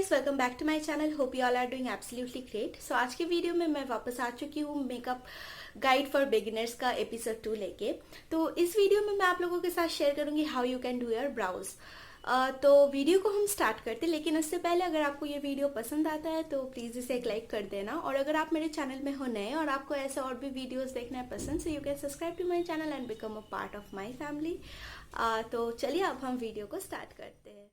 Guys, welcome back to my channel. Hope you all are doing absolutely great. So आज के video में मैं वापस आ चुकी हूँ मेकअप गाइड फॉर बिगिनर्स का एपिसोड 2 लेके। तो इस वीडियो में मैं आप लोगों के साथ शेयर करूंगी how you can do your browse. तो वीडियो को हम स्टार्ट करते हैं, लेकिन उससे पहले अगर आपको ये वीडियो पसंद आता है तो प्लीज़ इसे एक लाइक कर देना। और अगर आप मेरे चैनल में हो नए और आपको ऐसे और भी वीडियोस देखना है पसंद, so you can subscribe to my channel and become a part of my family. तो चलिए अब हम वीडियो को स्टार्ट करते हैं।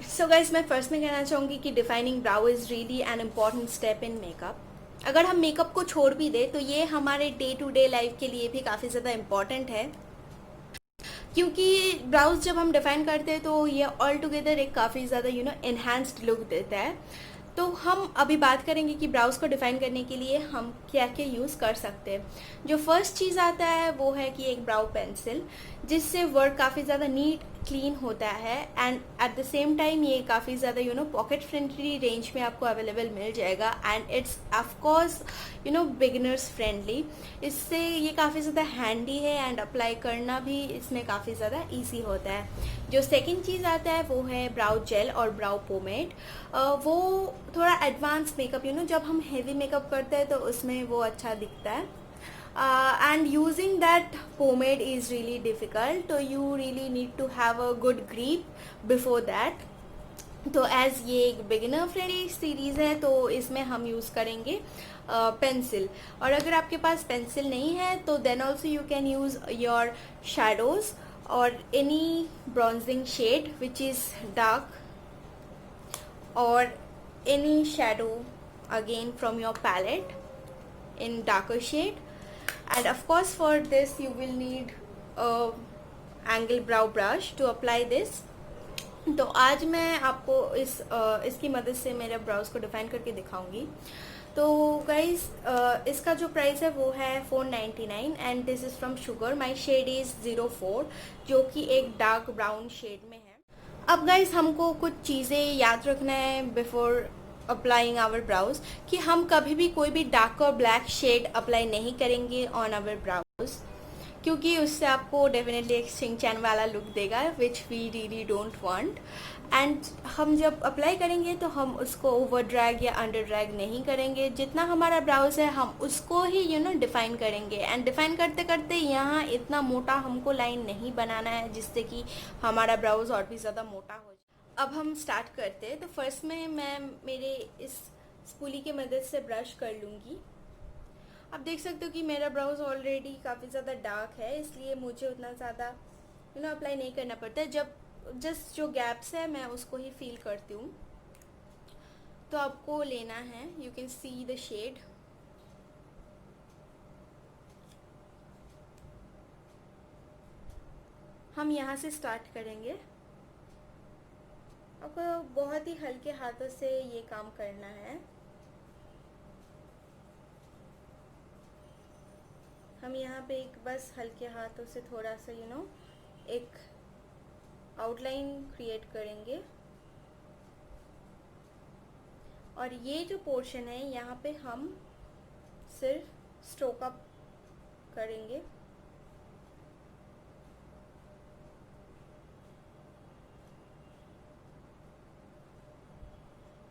सो गाइज, मैं फर्स्ट में कहना चाहूँगी कि defining brow is really an important step in makeup. अगर हम मेकअप को छोड़ भी दें तो ये हमारे डे टू डे लाइफ के लिए भी काफ़ी ज़्यादा इम्पॉर्टेंट है, क्योंकि ब्राउज जब हम डिफाइन करते हैं तो ये ऑल टुगेदर एक काफ़ी ज़्यादा एनहांस्ड लुक देता है। तो हम अभी बात करेंगे कि ब्राउज को डिफाइन करने के लिए हम क्या क्या यूज़ कर सकते हैं। जो फर्स्ट चीज़ आता है वो है कि एक ब्राउ पेंसिल, जिससे वर्क काफ़ी ज़्यादा नीट क्लीन होता है and at the same time ये काफ़ी ज़्यादा पॉकेट फ्रेंडली रेंज में आपको अवेलेबल मिल जाएगा and it's of course beginners friendly. इससे ये काफ़ी ज़्यादा हैंडी है एंड अप्लाई करना भी इसमें काफ़ी ज़्यादा ईजी होता है। जो सेकंड चीज़ आता है वो है ब्राउ जेल और ब्राउ पोमेड। वो थोड़ा एडवांस मेकअप जब हम हेवी मेकअप करते हैं तो उसमें वो अच्छा दिखता है and using that pomade is really difficult, so you really need to have a good grip before that. तो एज ये एक बिगिनर फ्रेंडली सीरीज़ है तो इसमें हम यूज़ करेंगे पेंसिल। और अगर आपके पास पेंसिल नहीं है तो then also you can use your shadows और any bronzing shade which is dark और any shadow again from your palette in darker shade. And of course for this you will need a angle brow brush to apply this. तो आज मैं आपको इसकी मदद से मेरे ब्राउज को डिफाइन करके दिखाऊंगी। तो गाइज, इसका जो प्राइस है वो है 499 and this is from Sugar. My shade is 04 जो कि एक डार्क ब्राउन शेड में है। अब गाइज, हमको कुछ चीज़ें याद रखना है बिफोर अप्लाइंग आवर ब्राउज, कि हम कभी भी कोई भी डार्क और ब्लैक शेड अप्लाई नहीं करेंगे ऑन आवर ब्राउज, क्योंकि उससे आपको डेफिनेटली एक शिंचैन वाला लुक देगा which we really don't want. And हम जब अप्लाई करेंगे तो हम उसको ओवर ड्रैग या अंडर ड्रैग नहीं करेंगे। जितना हमारा ब्राउज है हम उसको ही डिफाइन करेंगे एंड डिफाइन करते करते यहाँ इतना मोटा हमको लाइन नहीं बनाना है जिससे कि हमारा ब्राउज और भी ज़्यादा मोटा हो जाए। अब हम स्टार्ट करते हैं। तो फर्स्ट में मैं मेरे इस स्पूली की मदद से ब्रश कर लूँगी। आप देख सकते हो कि मेरा ब्राउज ऑलरेडी काफ़ी ज़्यादा डार्क है, इसलिए मुझे उतना ज़्यादा अप्लाई नहीं करना पड़ता है। जब जस्ट जो गैप्स है मैं उसको ही फील करती हूँ। तो आपको लेना है, you can see the shade. हम यहाँ से स्टार्ट करेंगे। आपको बहुत ही हल्के हाथों से ये काम करना है। हम यहाँ पे एक बस हल्के हाथों से थोड़ा सा एक आउटलाइन क्रिएट करेंगे और ये जो पोर्शन है यहाँ पे हम सिर्फ स्ट्रोक अप करेंगे।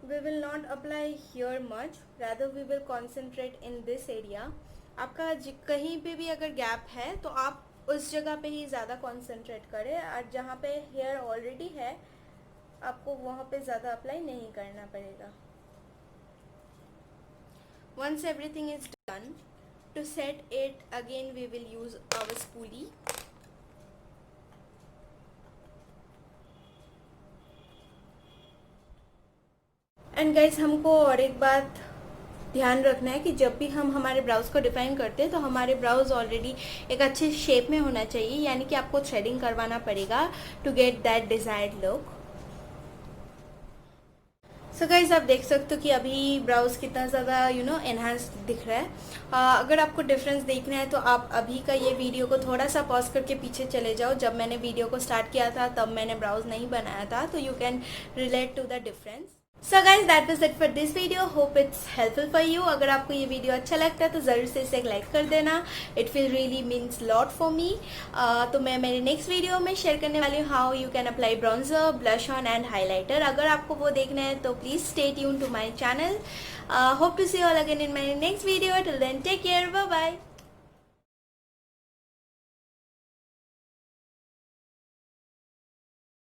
We will not apply here much, rather we will concentrate in this area. आपका कहीं पे भी अगर गैप है तो आप उस जगह पे ही ज़्यादा कॉन्सेंट्रेट करें, और जहाँ पे हेयर ऑलरेडी है आपको वहाँ पे ज़्यादा अप्लाई नहीं करना पड़ेगा। Once everything is done, to set it again we will use our spoolie. And guys, हमको और एक बात ध्यान रखना है कि जब भी हम हमारे ब्राउज को डिफाइन करते हैं तो हमारे ब्राउज ऑलरेडी एक अच्छे शेप में होना चाहिए, यानी कि आपको थ्रेडिंग करवाना पड़ेगा to get that desired look. So guys, आप देख सकते हो कि अभी ब्राउज कितना ज़्यादा एनहांस दिख रहा है। अगर आपको डिफरेंस देखना है तो आप अभी का ये वीडियो को थोड़ा सा पॉज करके पीछे चले जाओ। जब मैंने वीडियो को स्टार्ट किया था तब मैंने ब्राउज नहीं बनाया था, तो you can relate to the difference. So guys that was it for this video, hope it's helpful for you. अगर आपको ये वीडियो अच्छा लगता है तो ज़रूर से इसे लाइक कर देना, it will really means lot for me. तो मैं मेरे नेक्स्ट वीडियो में शेयर करने वाली हूँ how you can apply bronzer, blush on and highlighter. अगर आपको वो देखना है तो please stay tune to my channel. Hope to see all again in my next video. Till then take care, bye bye.